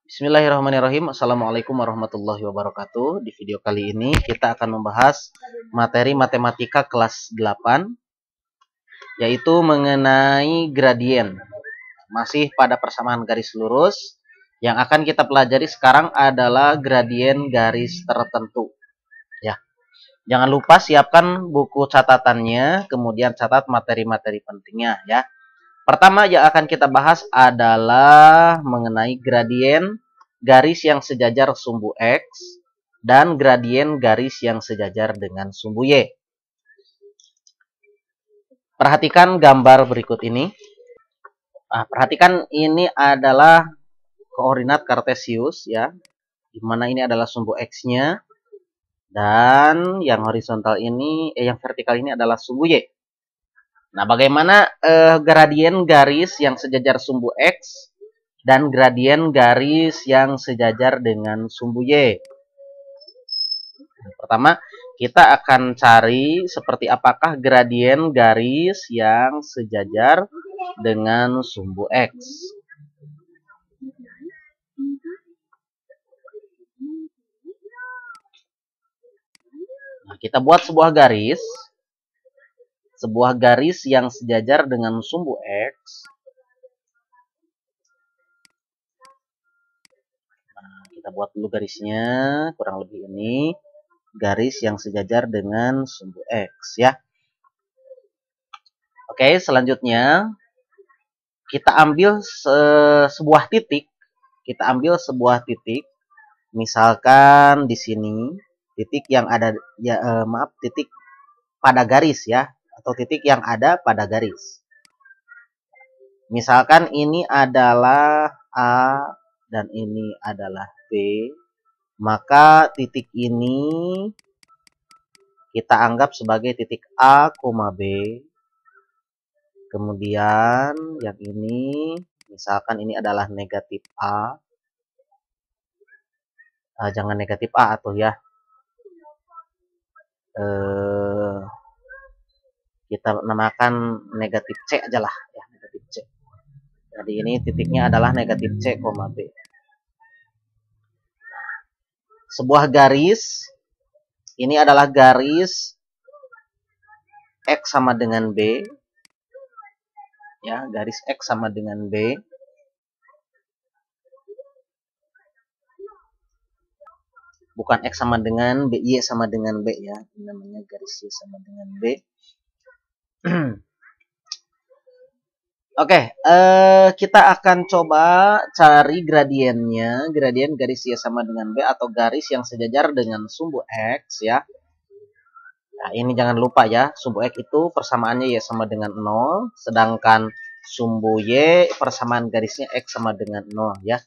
Bismillahirrahmanirrahim. Assalamualaikum warahmatullahi wabarakatuh. Di video kali ini kita akan membahas materi matematika kelas 8, yaitu mengenai gradien. Masih pada persamaan garis lurus. Yang akan kita pelajari sekarang adalah gradien garis tertentu. Ya. Jangan lupa siapkan buku catatannya, kemudian catat materi-materi pentingnya ya. Pertama yang akan kita bahas adalah mengenai gradien garis yang sejajar sumbu X dan gradien garis yang sejajar dengan sumbu Y. Perhatikan gambar berikut ini. Nah, perhatikan ini adalah koordinat kartesius ya, di mana ini adalah sumbu X-nya dan yang horizontal ini yang vertikal ini adalah sumbu Y. Nah, bagaimana gradien garis yang sejajar sumbu X dan gradien garis yang sejajar dengan sumbu Y? Pertama, kita akan cari seperti apakah gradien garis yang sejajar dengan sumbu X. Nah, kita buat sebuah garis yang sejajar dengan sumbu X. Nah, kita buat dulu garisnya, kurang lebih ini garis yang sejajar dengan sumbu X ya. Oke, selanjutnya kita ambil sebuah titik. Misalkan di sini titik yang ada ya, titik pada garis ya, atau titik yang ada pada garis. Misalkan ini adalah A dan ini adalah B, maka titik ini kita anggap sebagai titik A, B. Kemudian yang ini, misalkan ini adalah negatif A. Jangan negatif A atau ya. Kita namakan negatif C aja lah ya, negatif C. Jadi ini titiknya adalah negatif C, B. Sebuah garis, ini adalah garis X sama dengan B. Ya, garis X sama dengan B. Bukan X sama dengan B, Y sama dengan B ya. Ini namanya garis Y sama dengan B. Oke, kita akan coba cari gradiennya, gradien garis Y sama dengan B atau garis yang sejajar dengan sumbu X ya. Nah, ini jangan lupa ya, sumbu X itu persamaannya Y sama dengan 0, sedangkan sumbu Y persamaan garisnya X sama dengan 0 ya.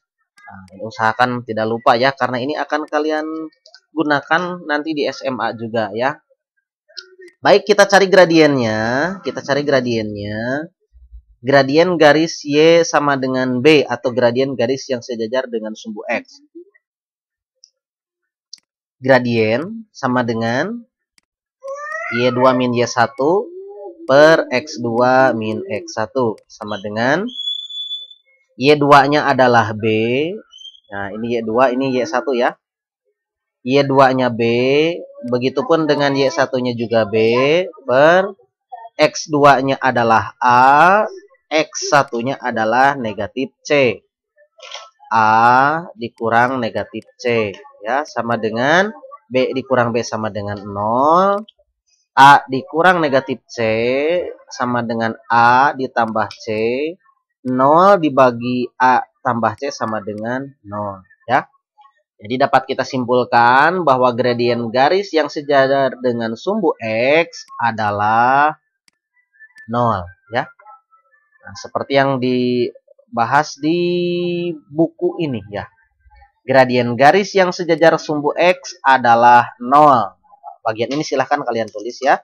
Nah, usahakan tidak lupa ya, karena ini akan kalian gunakan nanti di SMA juga ya. Baik, kita cari gradiennya. Gradien garis Y sama dengan B atau gradien garis yang sejajar dengan sumbu X. Gradien sama dengan Y2 min Y1 per X2 min X1 sama dengan Y2-nya adalah B. Nah, ini Y2, ini Y1 ya. Y2-nya B, begitupun dengan Y1-nya juga B, per X2-nya adalah A, X1-nya adalah negatif C. A dikurang negatif C, ya, sama dengan B dikurang B sama dengan 0. A dikurang negatif C sama dengan A ditambah C. 0 dibagi A tambah C sama dengan 0 ya. Jadi dapat kita simpulkan bahwa gradien garis yang sejajar dengan sumbu X adalah 0 ya. Nah, seperti yang dibahas di buku ini ya. Gradien garis yang sejajar sumbu X adalah 0. Bagian ini silahkan kalian tulis ya.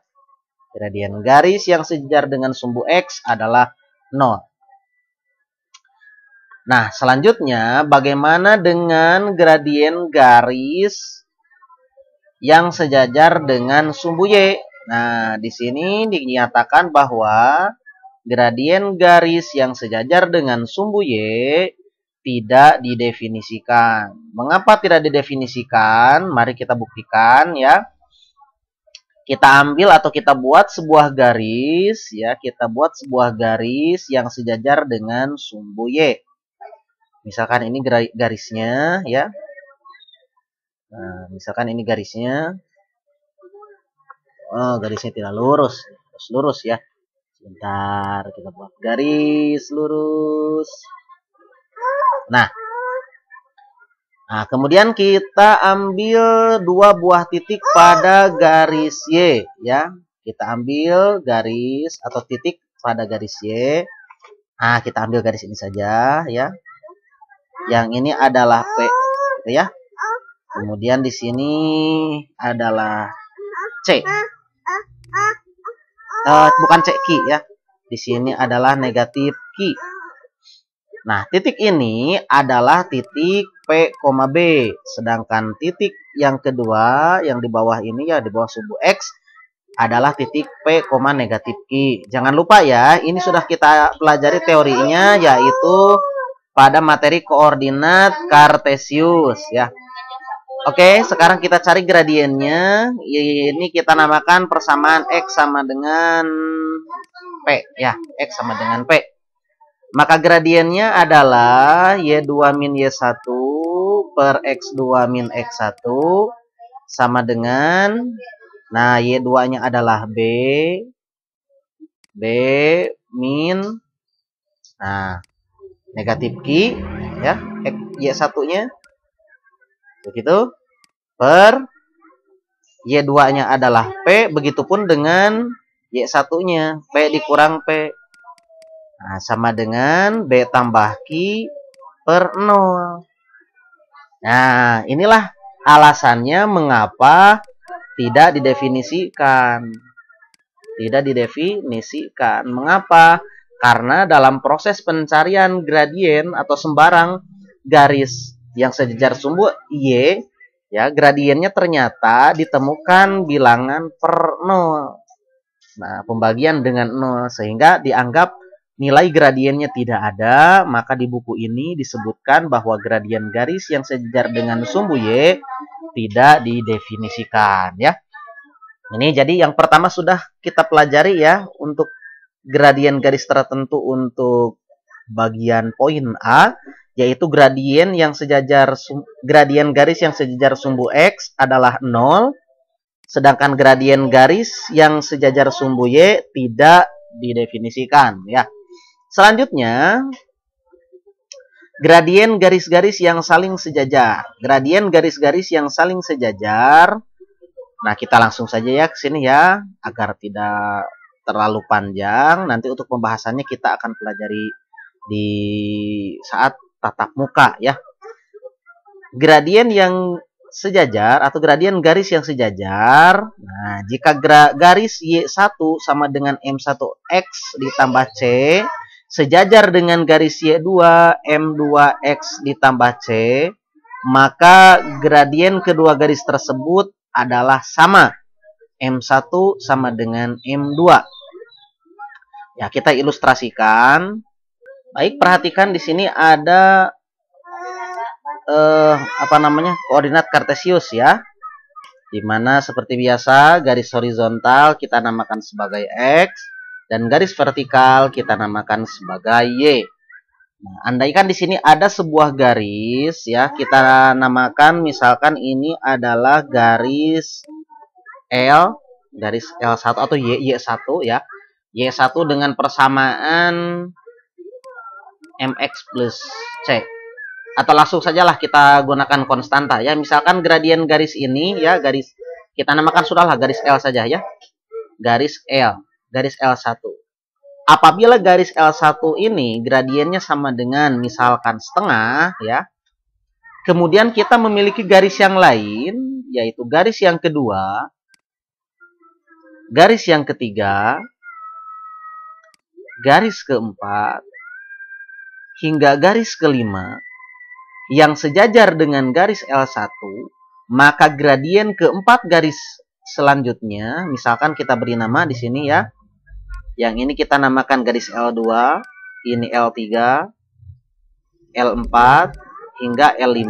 Gradien garis yang sejajar dengan sumbu X adalah 0. Nah, selanjutnya bagaimana dengan gradien garis yang sejajar dengan sumbu Y? Nah, di sini dinyatakan bahwa gradien garis yang sejajar dengan sumbu Y tidak didefinisikan. Mengapa tidak didefinisikan? Mari kita buktikan ya. Kita ambil atau kita buat sebuah garis ya, kita buat sebuah garis yang sejajar dengan sumbu Y. Misalkan ini garisnya ya. Nah, misalkan ini garisnya. Oh, garisnya tidak lurus. Harus lurus ya. Sebentar, kita buat garis lurus. Nah, kemudian kita ambil dua buah titik pada garis Y ya. Kita ambil garis atau titik pada garis Y. Nah, kita ambil garis ini saja ya. Yang ini adalah P gitu ya. Kemudian di sini adalah C. Bukan C, Q ya. Di sini adalah negatif Q. Nah, titik ini adalah titik P, B. Sedangkan titik yang kedua, yang di bawah ini ya, di bawah sumbu X, adalah titik P, negatif Q. Jangan lupa ya, ini sudah kita pelajari teorinya, yaitu pada materi koordinat Kartesius ya. Oke, sekarang kita cari gradiennya. Ini kita namakan persamaan X sama dengan P ya, X sama dengan P. Maka gradiennya adalah Y2 min Y1 per X2 min X1 sama dengan, nah Y2-nya adalah B min, nah negatif Q ya, Y1-nya begitu, per Y2-nya adalah P, begitupun dengan Y1-nya, P dikurang P. Nah, sama dengan B tambah Q per 0. Nah, inilah alasannya mengapa tidak didefinisikan. Tidak didefinisikan. Mengapa? Karena dalam proses pencarian gradien atau sembarang garis yang sejajar sumbu Y, ya, gradiennya ternyata ditemukan bilangan per 0. Nah, pembagian dengan 0, sehingga dianggap nilai gradiennya tidak ada. Maka di buku ini disebutkan bahwa gradien garis yang sejajar dengan sumbu Y tidak didefinisikan ya. Ini jadi yang pertama sudah kita pelajari ya, untuk gradien garis tertentu untuk bagian poin A, yaitu gradien garis yang sejajar sumbu X adalah 0, sedangkan gradien garis yang sejajar sumbu Y tidak didefinisikan ya. Selanjutnya, gradien garis-garis yang saling sejajar. Gradien garis-garis yang saling sejajar. Nah, kita langsung saja ya ke sini ya, agar tidak terlalu panjang. Nanti untuk pembahasannya kita akan pelajari di saat tatap muka ya. Gradien yang sejajar atau gradien garis yang sejajar. Nah, jika garis Y1 sama dengan M1X ditambah C sejajar dengan garis Y2 M2X ditambah C, maka gradien kedua garis tersebut adalah sama. M1 sama dengan M2. Ya, kita ilustrasikan. Baik, perhatikan di sini ada koordinat Kartesius ya. Dimana seperti biasa garis horizontal kita namakan sebagai X dan garis vertikal kita namakan sebagai Y. Nah, andaikan di sini ada sebuah garis ya, kita namakan misalkan ini adalah garis L1 atau Y1 ya. Y1 dengan persamaan MX plus C. Atau langsung sajalah kita gunakan konstanta ya. Misalkan gradien garis ini ya, garis kita namakan sudahlah garis L saja ya. Garis L1. Apabila garis L1 ini gradiennya sama dengan misalkan setengah ya. Kemudian kita memiliki garis yang lain, yaitu garis yang kedua, garis yang ketiga, garis keempat, hingga garis kelima yang sejajar dengan garis L1, maka gradien keempat garis selanjutnya, misalkan kita beri nama di sini ya. Yang ini kita namakan garis L2, ini L3, L4 hingga L5.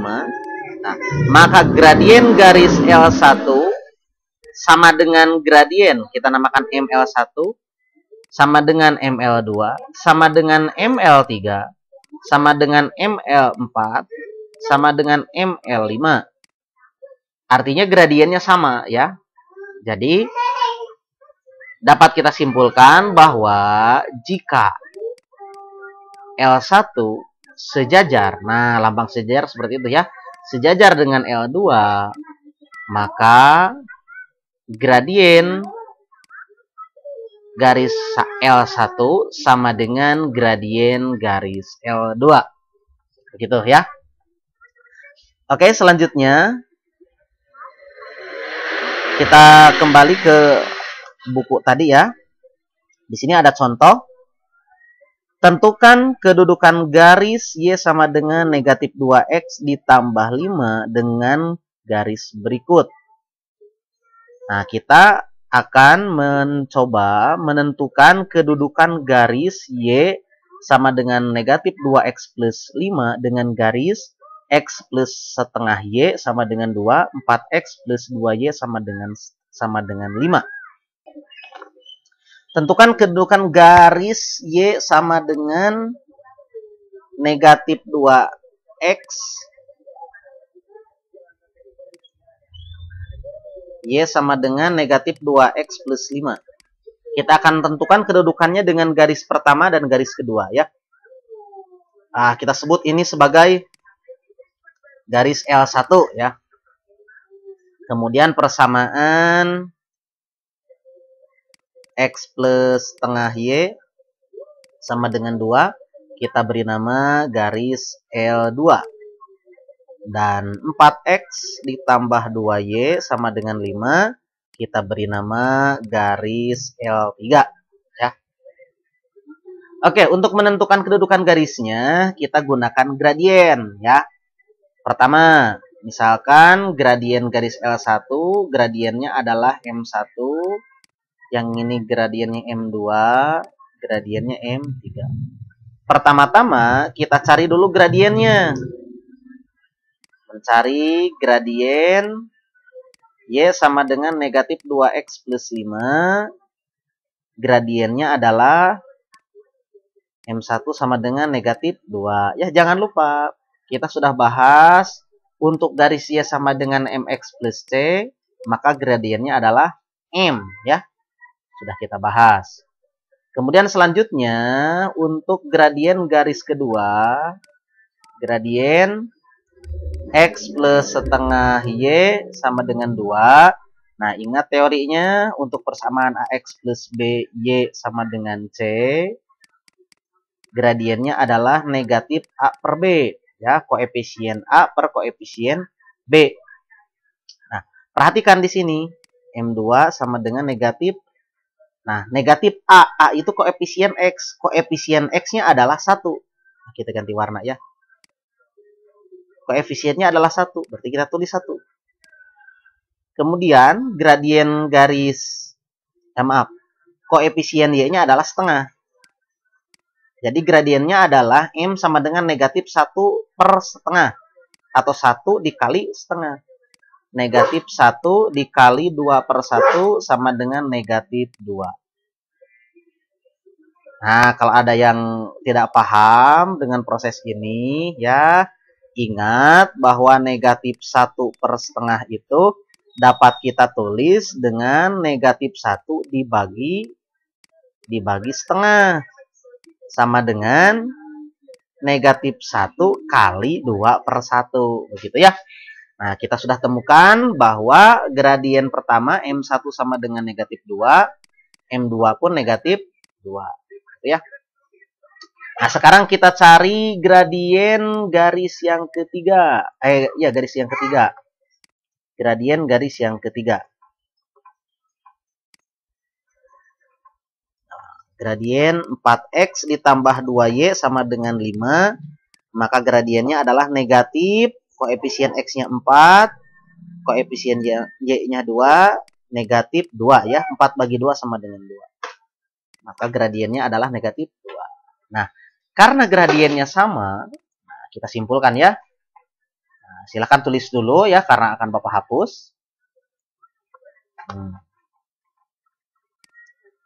Nah, maka gradien garis L1 sama dengan gradien, kita namakan ML1, sama dengan ML2, sama dengan ML3, sama dengan ML4, sama dengan ML5. Artinya gradiennya sama ya. Jadi dapat kita simpulkan bahwa jika L1 sejajar, nah lambang sejajar seperti itu ya, sejajar dengan L2, maka gradien garis L1 sama dengan gradien garis L2. Begitu ya. Oke, selanjutnya kita kembali ke buku tadi ya. Di sini ada contoh. Tentukan kedudukan garis Y sama dengan negatif 2X ditambah 5 dengan garis berikut. Nah, kita akan mencoba menentukan kedudukan garis Y sama dengan negatif 2X plus 5 dengan garis X plus setengah Y sama dengan 2, 4X plus 2Y sama dengan 5. Tentukan kedudukan garis Y sama dengan negatif 2X. Y sama dengan negatif 2X plus 5. Kita akan tentukan kedudukannya dengan garis pertama dan garis kedua ya. Nah, kita sebut ini sebagai garis L1 ya. Kemudian persamaan X plus setengah Y sama dengan 2, kita beri nama garis L2. Dan 4X ditambah 2Y sama dengan 5, kita beri nama garis L3 ya. Oke, untuk menentukan kedudukan garisnya, kita gunakan gradien ya. Pertama, misalkan gradien garis L1, gradiennya adalah M1, yang ini gradiennya M2, gradiennya M3. Pertama-tama kita cari dulu gradiennya. Mencari gradien Y sama dengan negatif 2X plus 5. Gradiennya adalah M1 sama dengan negatif 2. Ya, jangan lupa, kita sudah bahas untuk garis Y sama dengan MX plus C, maka gradiennya adalah M ya. Sudah kita bahas. Kemudian selanjutnya untuk gradien garis kedua, gradien X plus setengah Y sama dengan 2. Nah, ingat teorinya untuk persamaan AX plus BY sama dengan C, gradiennya adalah negatif A per B ya, koefisien A per koefisien B. Nah, perhatikan di sini M2 sama dengan negatif. Nah, negatif A itu koefisien X. Koefisien X-nya adalah 1. Nah, kita ganti warna ya. Koefisiennya adalah 1. Berarti kita tulis 1. Kemudian, gradien garis, koefisien Y-nya adalah setengah. Jadi, gradiennya adalah M sama dengan negatif 1 per setengah. Atau 1 dikali setengah. Negatif 1 dikali 2 per 1 sama dengan negatif 2. Nah, kalau ada yang tidak paham dengan proses ini, ya ingat bahwa negatif 1 per setengah itu dapat kita tulis dengan negatif 1 dibagi setengah. Sama dengan negatif 1 kali 2 per 1. Begitu ya. Nah, kita sudah temukan bahwa gradien pertama M1 sama dengan negatif 2, M2 pun negatif 2. Ya. Nah, sekarang kita cari gradien garis yang ketiga. Garis yang ketiga. Gradien garis yang ketiga. Gradien 4X ditambah 2Y sama dengan 5. Maka gradiennya adalah negatif. Koefisien X-nya 4, koefisien Y-nya 2, negatif 2 ya. 4 bagi 2 sama dengan 2. Maka gradiennya adalah negatif 2. Nah, karena gradiennya sama, kita simpulkan ya. Nah, silakan tulis dulu ya, karena akan Bapak hapus.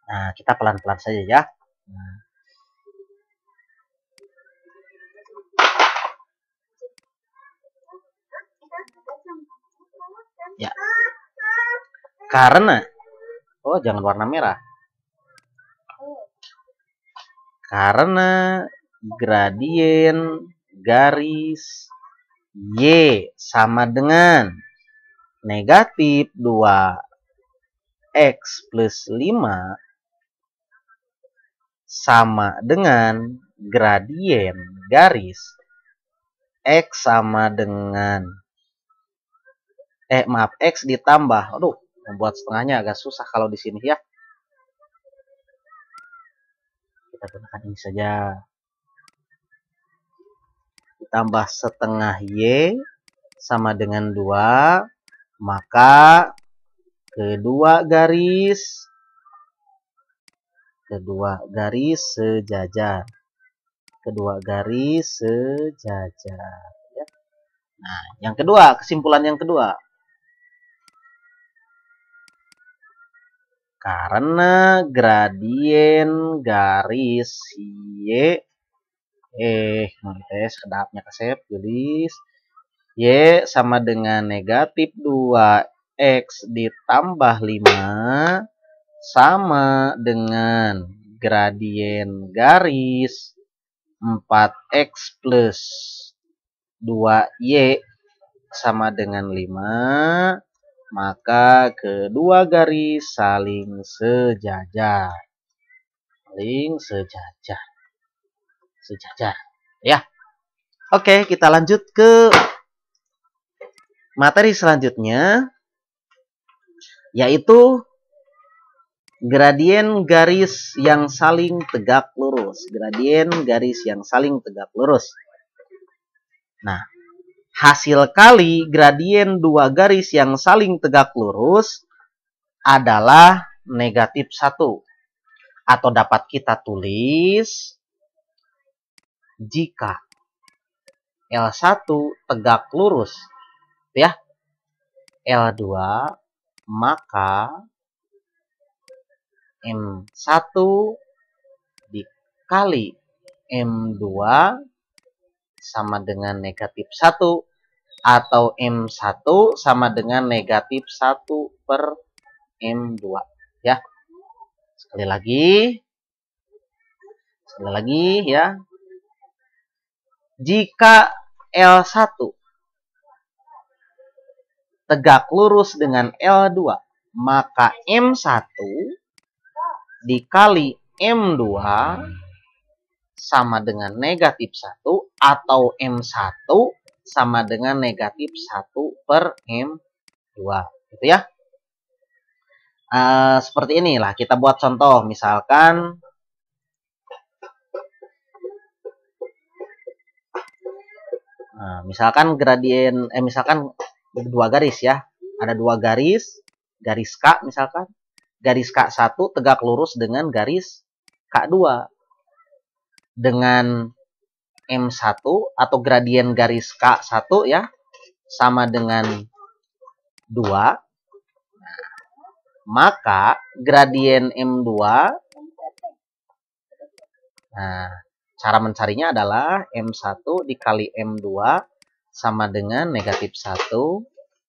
Nah, kita pelan-pelan saja ya. Nah. Ya. Karena, oh jangan warna merah. Karena gradien garis Y sama dengan negatif 2x plus 5 sama dengan gradien garis X sama dengan X ditambah, aduh, membuat setengahnya agak susah kalau di sini ya. Kita gunakan ini saja. Ditambah setengah Y sama dengan 2, maka kedua garis sejajar. Kedua garis sejajar. Ya. Nah, yang kedua, kesimpulan yang kedua. Karena gradien garis Y kedapnya kesep tulis Y sama dengan negatif 2x ditambah 5 sama dengan gradien garis 4x plus 2y sama dengan 5, maka kedua garis saling sejajar. Ya. Oke, kita lanjut ke materi selanjutnya, yaitu gradien garis yang saling tegak lurus. Gradien garis yang saling tegak lurus. Nah, hasil kali gradien dua garis yang saling tegak lurus adalah negatif 1. Atau dapat kita tulis, jika L1 tegak lurus, ya, L2, maka M1 dikali M2 sama dengan negatif 1, atau M1 sama dengan negatif 1 per M2. Ya. Sekali lagi ya. Jika L1 tegak lurus dengan L2, maka M1 dikali M2 sama dengan negatif 1, atau M1 sama dengan negatif 1 per M2. Gitu ya. Seperti inilah, kita buat contoh. Misalkan gradien, misalkan dua garis ya. Ada dua garis K misalkan. Garis K1 tegak lurus dengan garis K2. Dengan M1 atau gradien garis K1 ya, sama dengan 2. Maka gradien M2, nah, cara mencarinya adalah M1 dikali M2 sama dengan negatif 1.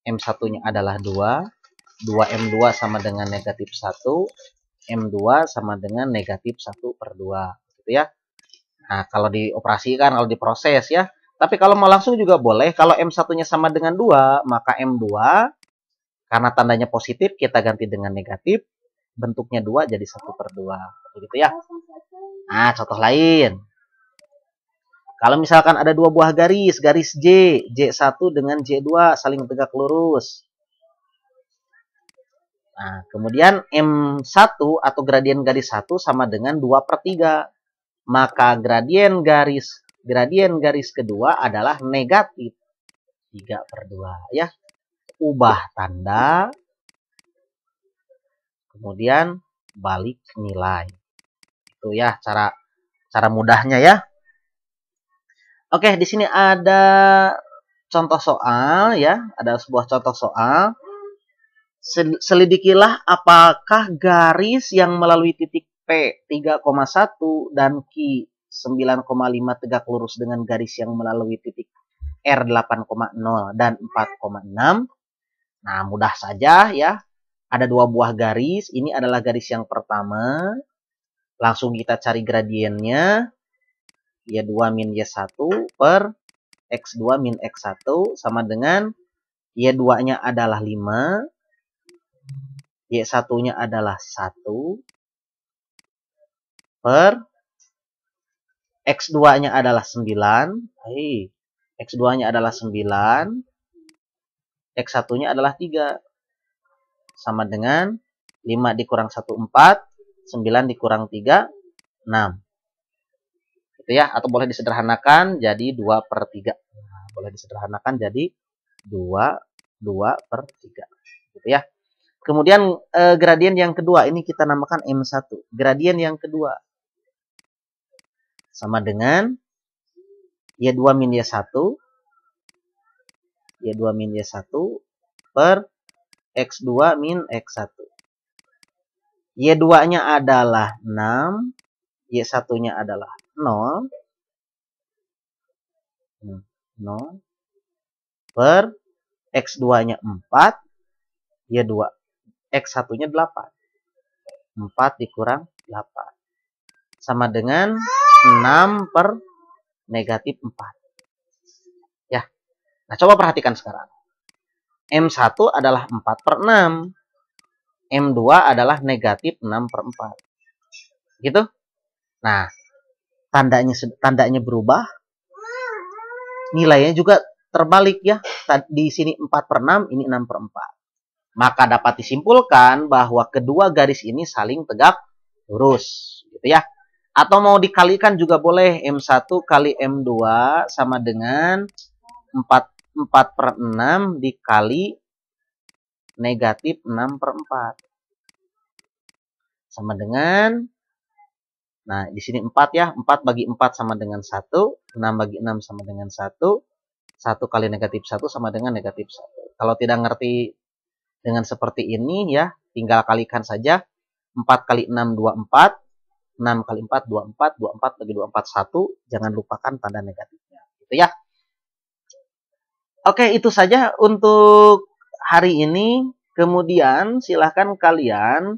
M1-nya adalah 2. 2M2 sama dengan negatif 1. M2 sama dengan negatif 1 per 2. Gitu ya. Nah, kalau dioperasikan, kalau diproses ya. Tapi kalau mau langsung juga boleh. Kalau M1-nya sama dengan 2, maka M2, karena tandanya positif, kita ganti dengan negatif. Bentuknya 2 jadi 1 per 2. Begitu ya. Nah, contoh lain. Kalau misalkan ada dua buah garis J1 dengan J2 saling tegak lurus. Nah, kemudian M1 atau gradien garis 1 sama dengan 2 per 3. Maka gradien garis kedua adalah negatif 3 per 2. Ya. Ubah tanda, kemudian balik nilai. Itu ya cara mudahnya ya. Oke, di sini ada contoh soal ya, ada sebuah contoh soal. Selidikilah apakah garis yang melalui titik P 3,1 dan Q 9,5 tegak lurus dengan garis yang melalui titik R 8,0 dan 4,6. Nah, mudah saja ya. Ada dua buah garis. Ini adalah garis yang pertama. Langsung kita cari gradiennya. Y2 min Y1 per X2 min X1 sama dengan Y2-nya adalah 5. Y1-nya adalah 1. Per X2-nya adalah 9. X2-nya adalah 9. X1-nya adalah 3. Sama dengan 5 dikurang 1, 4. 9 dikurang 3, 6. Gitu ya. Atau boleh disederhanakan jadi 2/3. Nah, boleh disederhanakan jadi 2/3. Gitu ya. Kemudian gradien yang kedua. Ini kita namakan M1. Gradien yang kedua. Sama dengan Y2 min Y1. Y2 min Y1 per X2 min X1. Y2-nya adalah 6. Y1-nya adalah 0. 0. Per X2-nya 4. Y2. X1-nya 8. 4 dikurang 8. Sama dengan 6 per negatif 4. Ya. Nah, coba perhatikan sekarang. M1 adalah 4/6. M2 adalah negatif 6/4. Gitu? Nah, tandanya berubah. Nilainya juga terbalik ya. Di sini 4/6, ini 6/4. Maka dapat disimpulkan bahwa kedua garis ini saling tegak lurus. Gitu ya. Atau mau dikalikan juga boleh. M1 kali M2 sama dengan 4/6 dikali negatif 6/4. Sama dengan, nah di sini 4 ya. 4 bagi 4 sama dengan 1. 6 bagi 6 sama dengan 1. 1 kali negatif 1 sama dengan negatif 1. Kalau tidak ngerti dengan seperti ini ya, tinggal kalikan saja. 4 kali 6, 24. 6 kali 4, 24. 24 bagi 24, 1. Jangan lupakan tanda negatifnya. Gitu ya. Oke, itu saja untuk hari ini. Kemudian silahkan kalian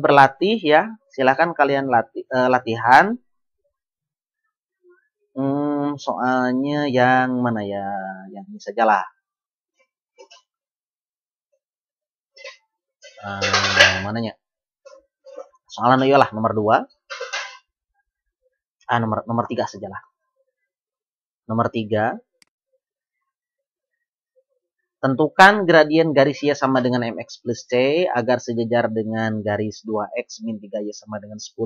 berlatih ya. Silahkan kalian latihan. Soalnya yang mana ya? Yang ini sajalah. Mananya? Soalan iyalah nomor 2. Nomor 3 sajalah. Nomor 3. Tentukan gradien garis Y sama dengan MX plus C agar sejajar dengan garis 2X min 3Y sama dengan 10.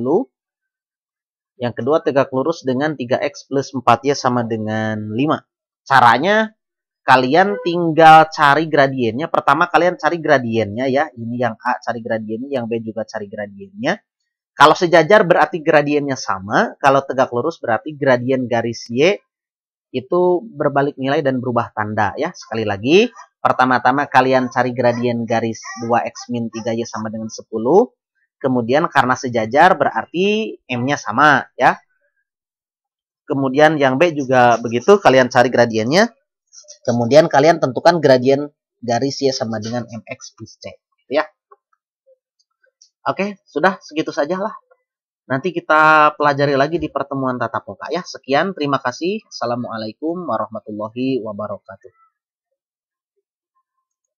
Yang kedua, tegak lurus dengan 3X plus 4Y sama dengan 5. Caranya, kalian tinggal cari gradiennya. Pertama, kalian cari gradiennya ya. Ini yang A cari gradiennya, yang B juga cari gradiennya. Kalau sejajar berarti gradiennya sama. Kalau tegak lurus berarti gradien garis Y itu berbalik nilai dan berubah tanda ya. Sekali lagi, pertama-tama kalian cari gradien garis 2X min 3Y sama dengan 10. Kemudian karena sejajar berarti M-nya sama ya. Kemudian yang B juga begitu, kalian cari gradiennya. Kemudian kalian tentukan gradien garis Y sama dengan MX plus C ya. Oke, sudah segitu sajalah. Nanti kita pelajari lagi di pertemuan tatap muka ya. Sekian, terima kasih. Assalamualaikum warahmatullahi wabarakatuh.